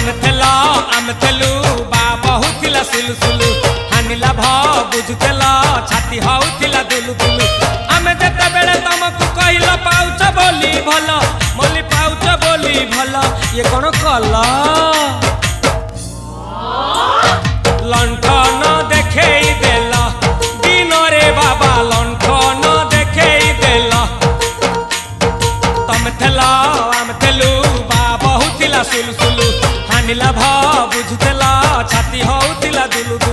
तमे थेला आमे थेलु बा बहुतिला सुलु सुलु हानिला भ बुझुतेला छाती हउतिला दुलु दुलु आमे जेते बेले तमकु कहिला पाउच बोली भला मोली पाउच बोली भला ये कोन कला लंठन देखेई देला दिन रे बाबा लंठन देखेई देला तमे थेला आमे थेलु बा बहुतिला सुलु सुलु हानिला भ बुझुतेला छाती हउतिला दुलु दुलु।